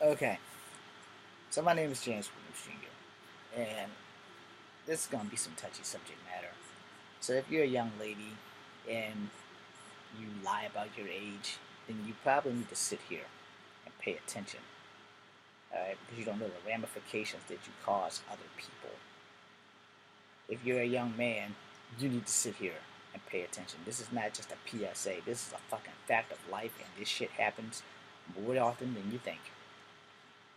Okay, so my name is James Williams Jr., and this is going to be some touchy subject matter. So if you're a young lady and you lie about your age, then you probably need to sit here and pay attention, alright? Because you don't know the ramifications that you cause other people. If you're a young man, you need to sit here and pay attention. This is not just a PSA. This is a fucking fact of life, and this shit happens more often than you think.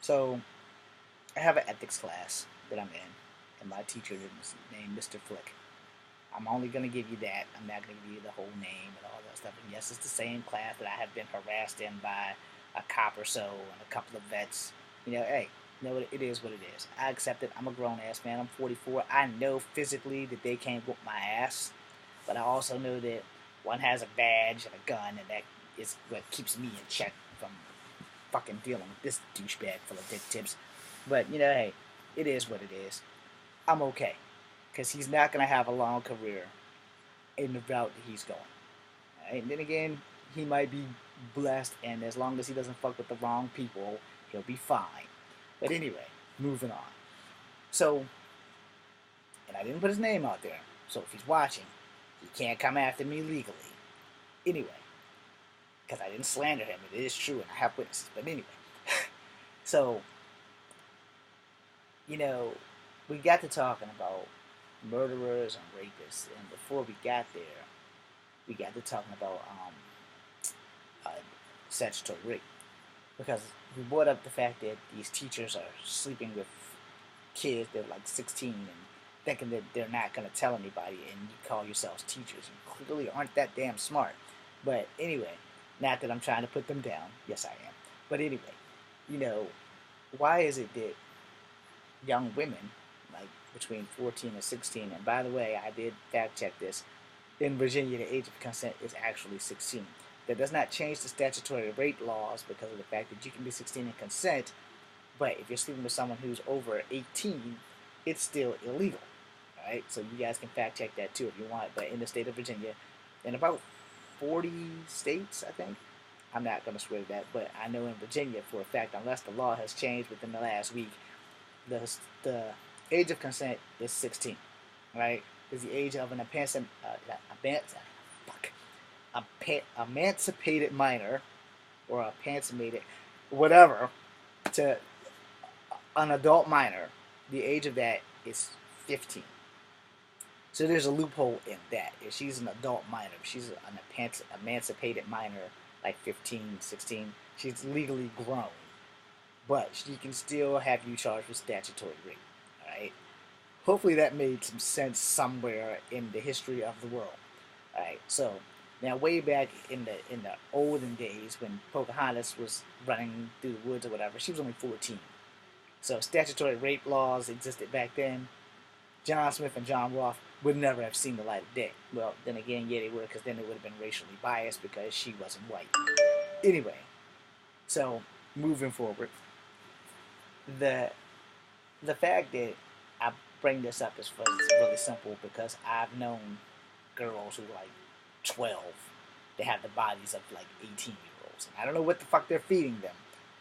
So I have an ethics class that I'm in, and my teacher is named Mr. Flick. I'm only going to give you that. I'm not going to give you the whole name and all that stuff. And yes, it's the same class that I have been harassed in by a cop or so and a couple of vets. Hey, it is what it is. I accept it. I'm a grown ass man. I'm 44. I know physically that they can't whoop my ass, but I also know that one has a badge and a gun, and that is what keeps me in check from fucking dealing with this douchebag full of dick tips. But hey, it is what it is. I'm okay, because he's not gonna have a long career in the route that he's going. Right? And then again, he might be blessed, and as long as he doesn't fuck with the wrong people, he'll be fine. But anyway, moving on. So, and I didn't put his name out there, so if he's watching, he can't come after me legally. Anyway, because I didn't slander him, it is true, and I have witnesses. But anyway, so you know, we got to talking about murderers and rapists, and before we got there, we got to talking about uh, statutory rape, because we brought up the fact that these teachers are sleeping with kids that are like 16 and thinking that they're not going to tell anybody, and you call yourselves teachers. You clearly aren't that damn smart. But anyway, not that I'm trying to put them down. Yes, I am. But anyway, you know, why is it that young women, like between 14 and 16, and by the way, I did fact check this, in Virginia, the age of consent is actually 16. That does not change the statutory rape laws because of the fact that you can be 16 and consent, but if you're sleeping with someone who's over 18, it's still illegal. All right, so you guys can fact check that too if you want. But in the state of Virginia, in about 40 states, I think, I'm not going to swear to that, but I know in Virginia for a fact, unless the law has changed within the last week, the age of consent is 16, right? Is the age of an emancipated minor or a emancipated whatever to an adult minor. The age of that is 15. So there's a loophole in that. If she's an adult minor, if she's an emancipated minor, like 15, 16, she's legally grown. But she can still have you charged with statutory rape. Alright? Hopefully that made some sense somewhere in the history of the world. Alright, so now way back in the olden days when Pocahontas was running through the woods or whatever, she was only 14. So statutory rape laws existed back then. John Smith and John Roth would never have seen the light of day. Well, then again, yeah, they would, because then it would have been racially biased because she wasn't white. Anyway, so moving forward, the the fact that I bring this up is really simple because I've known girls who are like 12 that have the bodies of like 18-year-olds. And I don't know what the fuck they're feeding them,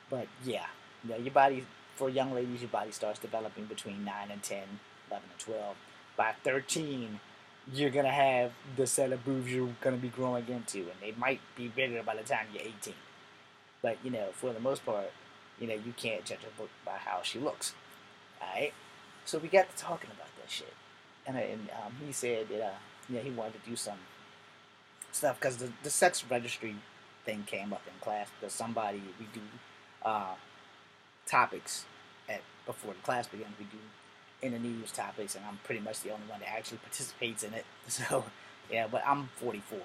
but yeah, your body, for young ladies, your body starts developing between 9 and 10, 11 and 12. By 13, you're going to have the set of boobs you're going to be growing into, and they might be bigger by the time you're 18. But, for the most part, you can't judge a book by how she looks. Alright? So we got to talking about that shit. And he said that, he wanted to do some stuff because the sex registry thing came up in class because we do uh, topics before the class begins. We do in the news topics, and I'm pretty much the only one that actually participates in it. So, yeah, but I'm 44,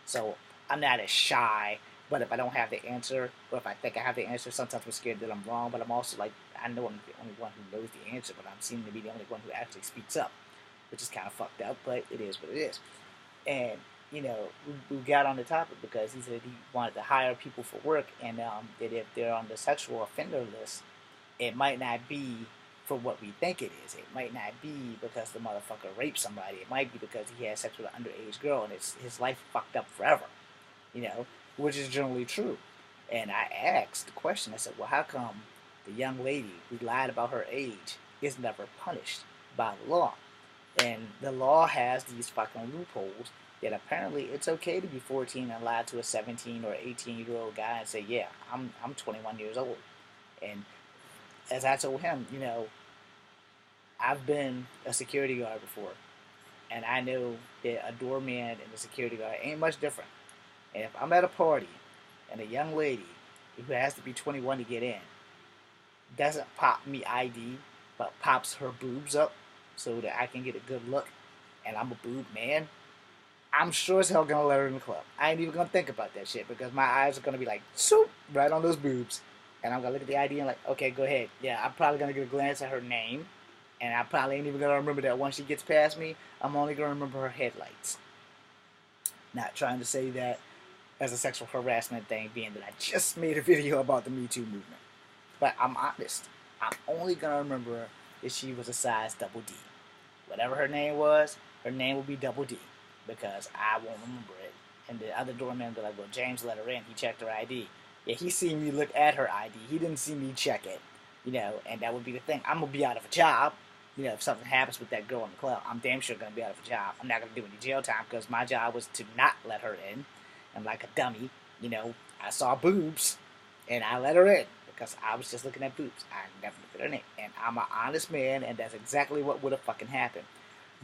so I'm not as shy. But if I don't have the answer, or if I think I have the answer, sometimes I'm scared that I'm wrong. But I'm also like, I know I'm the only one who knows the answer, but I'm seeming to be the only one who actually speaks up, which is kind of fucked up, but it is what it is. And we got on the topic because he said he wanted to hire people for work, and that if they're on the sexual offender list, it might not be for what we think it is. It might not be because the motherfucker raped somebody. It might be because he had sex with an underage girl and his life fucked up forever. Which is generally true. And I asked the question. I said, "Well, how come the young lady who lied about her age is never punished by the law. And the law has these fucking loopholes that apparently it's okay to be 14 and lie to a 17 or 18-year-old guy and say, yeah, I'm 21 years old. And as I told him, I've been a security guard before, and I know that a doorman and a security guard ain't much different. And if I'm at a party and a young lady who has to be 21 to get in doesn't pop me ID, but pops her boobs up so that I can get a good look, and I'm a boob man, I'm sure as hell gonna let her in the club. I ain't even gonna think about that shit because my eyes are gonna be like, swoop, right on those boobs. And I'm gonna look at the ID and like, okay, go ahead. Yeah, I'm probably gonna get a glance at her name. And I probably ain't even gonna remember that once she gets past me. I'm only gonna remember her headlights. Not trying to say that as a sexual harassment thing, being that I just made a video about the Me Too movement. But I'm honest. I'm only gonna remember that she was a size double D. Whatever her name was, her name will be double D because I won't remember it. And the other doorman will be like, well, James let her in. He checked her ID. Yeah, he seen me look at her ID. He didn't see me check it. And that would be the thing. I'm going to be out of a job. If something happens with that girl in the club, I'm damn sure going to be out of a job. I'm not going to do any jail time because my job was to not let her in. And like a dummy, I saw boobs and I let her in because I was just looking at boobs. I never looked at her name. And I'm an honest man, and that's exactly what would have fucking happened.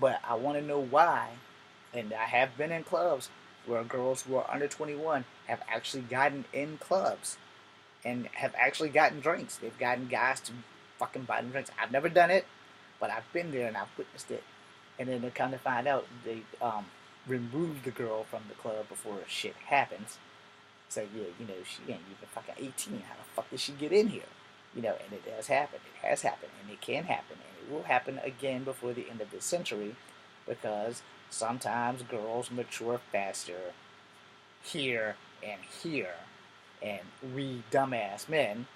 But I want to know why, and I have been in clubs where girls who are under 21 have actually gotten in clubs and have actually gotten drinks. They've gotten guys to fucking buy them drinks. I've never done it, but I've been there and I've witnessed it. And then they come to find out they removed the girl from the club before shit happens. It's like, yeah, she ain't even fucking 18. How the fuck did she get in here? And it does happen. It has happened, and it can happen, and it will happen again before the end of this century, because sometimes girls mature faster here, and we dumbass men,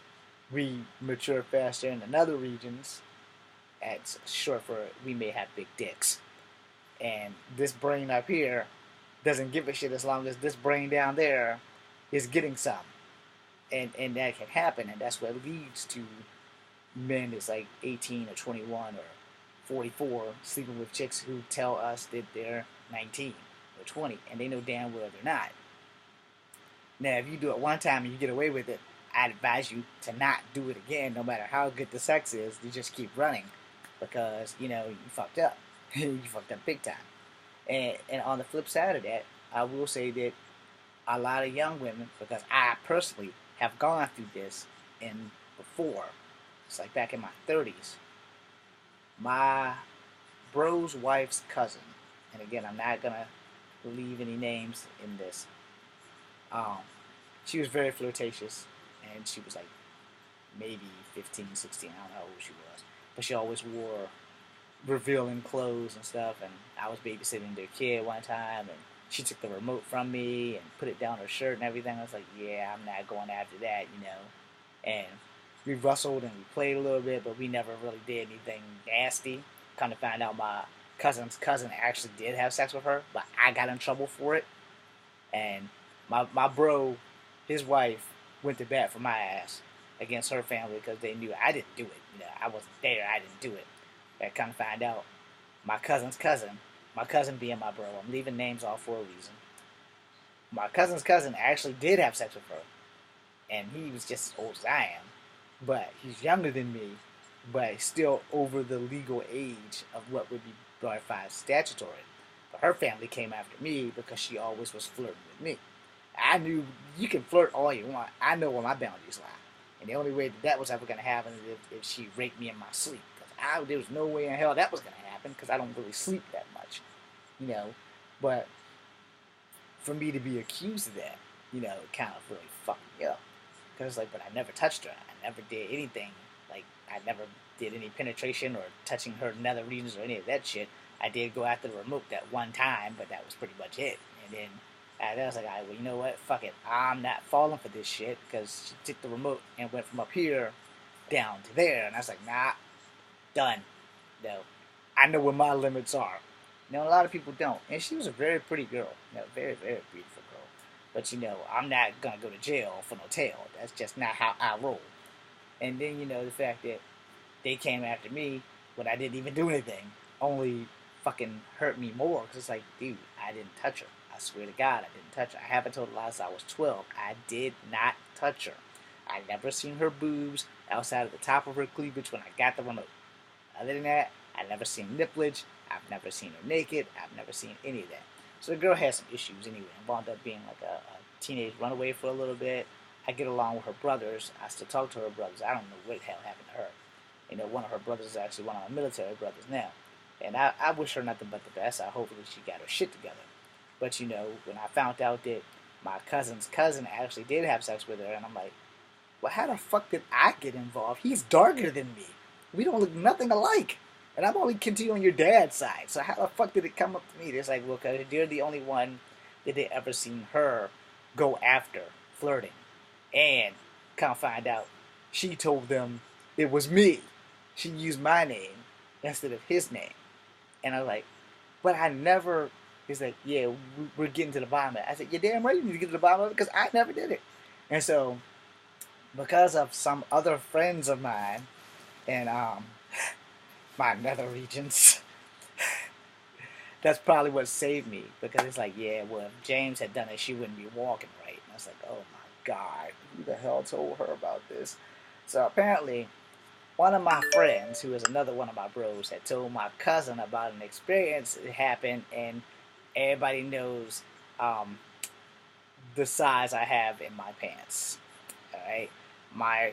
we mature faster in other regions. That's short for we may have big dicks, and this brain up here doesn't give a shit as long as this brain down there is getting some. And that can happen, and that's what leads to men that's like 18 or 21 or 44 sleeping with chicks who tell us that they're 19 or 20, and they know damn well they're not. Now, if you do it one time and you get away with it, I'd advise you to not do it again, no matter how good the sex is. You just keep running because, you fucked up. You fucked up big time. And on the flip side of that, I will say that a lot of young women, because I personally have gone through this and before, it's like back in my 30s, my bro's wife's cousin, and again, I'm not going to leave any names in this, she was very flirtatious, and she was like maybe 15, 16, I don't know how old she was, but she always wore revealing clothes and stuff, and I was babysitting their kid one time, and she took the remote from me and put it down her shirt and everything. I was like, yeah, I'm not going after that, And we wrestled and we played a little bit, but we never really did anything nasty. Come to find out my cousin's cousin actually did have sex with her, but I got in trouble for it. And my bro, his wife, went to bat for my ass against her family because they knew I didn't do it. I wasn't there. I didn't do it. I come to find out my cousin's cousin, my cousin being my bro, I'm leaving names off for a reason. My cousin's cousin actually did have sex with her. And he was just as old as I am. But he's younger than me, but still over the legal age of what would be classified statutory. But her family came after me because she always was flirting with me. I knew you can flirt all you want. I know where my boundaries lie. And the only way that was ever going to happen is if she raped me in my sleep. Because there was no way in hell that was going to happen because I don't really sleep that much. But for me to be accused of that, it kind of really fucked me up. Because, but I never touched her. I never did anything. I never did any penetration or touching her nether regions or any of that shit. I did go after the remote that one time, but that was pretty much it. And then I was like, all right, well, you know what? Fuck it. I'm not falling for this shit because she took the remote and went from up here down to there. And I was like, nah, done. No, I know where my limits are. A lot of people don't. And she was a very pretty girl. Very, very beautiful girl. But, I'm not going to go to jail for no tail. That's just not how I roll. And then, the fact that they came after me when I didn't even do anything only fucking hurt me more. Because it's like, dude, I didn't touch her. I swear to God, I didn't touch her. I haven't told a lie since I was 12. I did not touch her. I never seen her boobs outside of the top of her cleavage when I got the remote. Other than that, I never seen nipplage. I've never seen her naked. I've never seen any of that. So the girl has some issues anyway. And wound up being like a teenage runaway for a little bit. I get along with her brothers. I still talk to her brothers. I don't know what the hell happened to her. One of her brothers is actually one of my military brothers now. And I wish her nothing but the best. I hopefully she got her shit together. But when I found out that my cousin's cousin actually did have sex with her, and I'm like, well, how the fuck did I get involved? He's darker than me. We don't look nothing alike. And I'm only continue on your dad's side. So how the fuck did it come up to me? It's like, well, because you're the only one that they ever seen her go after flirting. And come find out, she told them it was me. She used my name instead of his name. And I was like, but I never. He's like, yeah, we're getting to the bottom of it. I said, you're damn right you need to get to the bottom of it because I never did it. And so, because of some other friends of mine in my nether regions, that's probably what saved me. Because it's like, yeah, well, if James had done it, she wouldn't be walking right. And I was like, oh my God, who the hell told her about this? So apparently, one of my friends, who is another one of my bros, had told my cousin about an experience that happened, and everybody knows the size I have in my pants. All right, my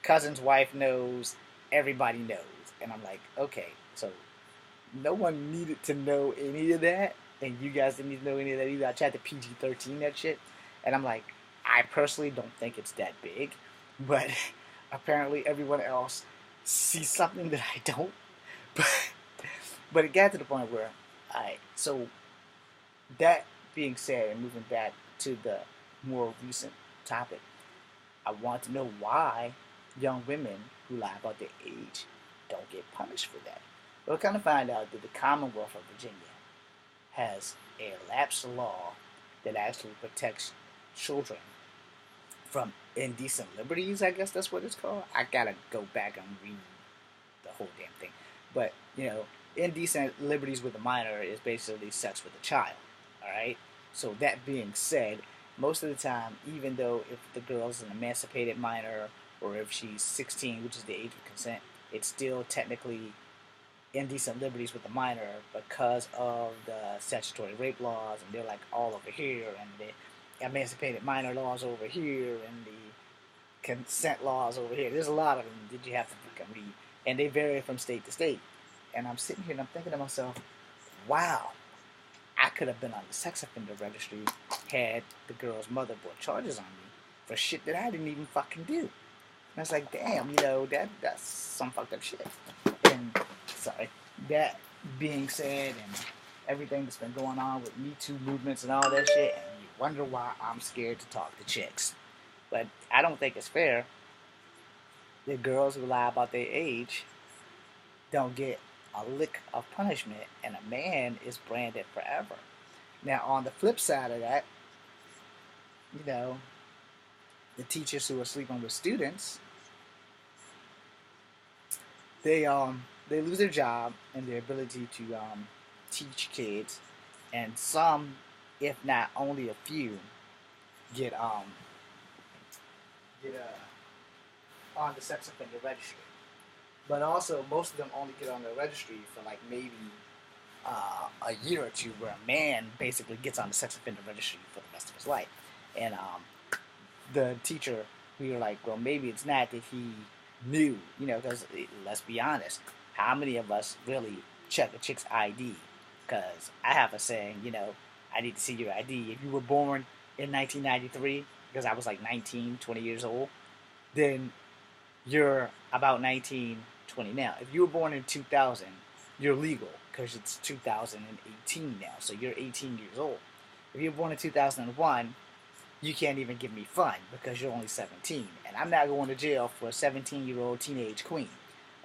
cousin's wife knows. Everybody knows, and I'm like, okay, so no one needed to know any of that, and you guys didn't need to know any of that either. I tried to PG-13 that shit, and I'm like, I personally don't think it's that big, but apparently everyone else sees something that I don't. But it got to the point where, alright, so that being said, and moving back to the more recent topic, I want to know why young women who lie about their age don't get punished for that. We'll kind of find out that the Commonwealth of Virginia has a lapsed law that actually protects children from indecent liberties. I guess that's what it's called. I gotta go back and read the whole damn thing. But, indecent liberties with a minor is basically sex with a child. Alright? So that being said, most of the time, even though if the girl's an emancipated minor or if she's 16, which is the age of consent, it's still technically indecent liberties with a minor because of the statutory rape laws, and they're like all over here, and the emancipated minor laws over here, and the consent laws over here. There's a lot of them that you have to fucking read, and they vary from state to state. And I'm sitting here and I'm thinking to myself, wow, I could have been on the sex offender registry had the girl's mother brought charges on me for shit that I didn't even fucking do. And I was like, damn, that's some fucked up shit. And sorry, that being said, and everything that's been going on with Me Too movements and all that shit, and you wonder why I'm scared to talk to chicks. But I don't think it's fair that girls who lie about their age don't get a lick of punishment, and a man is branded forever. Now, on the flip side of that, the teachers who are sleeping with students, they lose their job and their ability to teach kids, and some, if not only a few, get on the sex offender registry. But also, most of them only get on the registry for like maybe a year or two, where a man basically gets on the sex offender registry for the rest of his life. And the teacher, we were like, well, maybe it's not that he knew, because let's be honest, how many of us really check a chick's ID? Because I have a saying, I need to see your ID. If you were born in 1993, because I was like 19, 20 years old, then you're about 19, 20 now. If you were born in 2000, you're legal because it's 2018 now, so you're 18 years old. If you were born in 2001, you can't even give me fun because you're only 17, and I'm not going to jail for a 17-year-old teenage queen.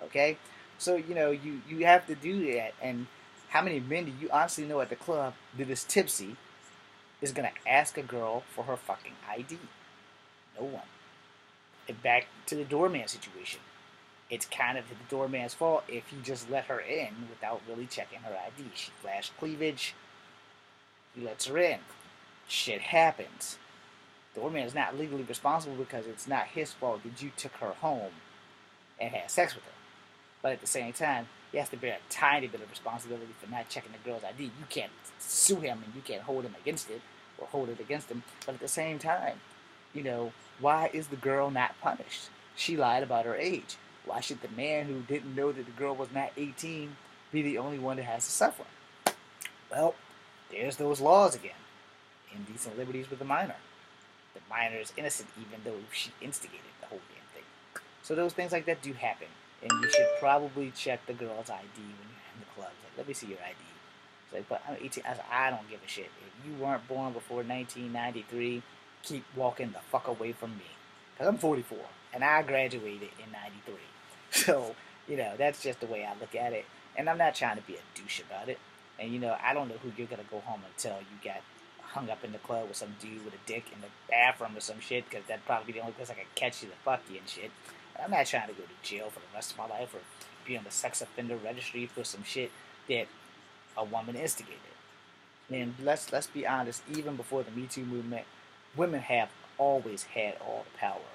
Okay, so you have to do that. And how many men do you honestly know at the club that is tipsy is gonna ask a girl for her fucking ID? No one. And back to the doorman situation. It's kind of the doorman's fault if he just let her in without really checking her ID. She flashed cleavage, he lets her in. Shit happens. The doorman is not legally responsible because it's not his fault that you took her home and had sex with her. But at the same time, he has to bear a tiny bit of responsibility for not checking the girl's ID. You can't sue him and you can't hold him against it or hold it against him. But at the same time, why is the girl not punished? She lied about her age. Why should the man who didn't know that the girl was not 18 be the only one that has to suffer? Well, there's those laws again. Indecent liberties with the minor. The minor is innocent even though she instigated the whole damn thing. So those things like that do happen. And you should probably check the girl's ID when you're in the clubs. Like, let me see your ID. It's like, but I'm 18. I don't give a shit. If you weren't born before 1993, keep walking the fuck away from me. Because I'm 44, and I graduated in 93. So, that's just the way I look at it. And I'm not trying to be a douche about it. And, I don't know who you're going to go home and tell you got hung up in the club with some dude with a dick in the bathroom or some shit, because that'd probably be the only place I could catch you to fuck you and shit. I'm not trying to go to jail for the rest of my life or be on the sex offender registry for some shit that a woman instigated. And let's be honest, even before the Me Too movement, women have always had all the power.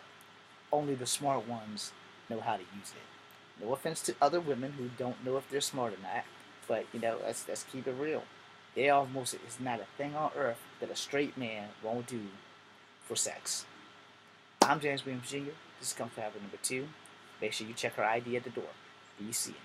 Only the smart ones know how to use it. No offense to other women who don't know if they're smart or not, but let's keep it real. There almost is not a thing on earth that a straight man won't do for sex. I'm James Williams Jr. This is Come Fabric number 2. Make sure you check her ID at the door. Be seeing.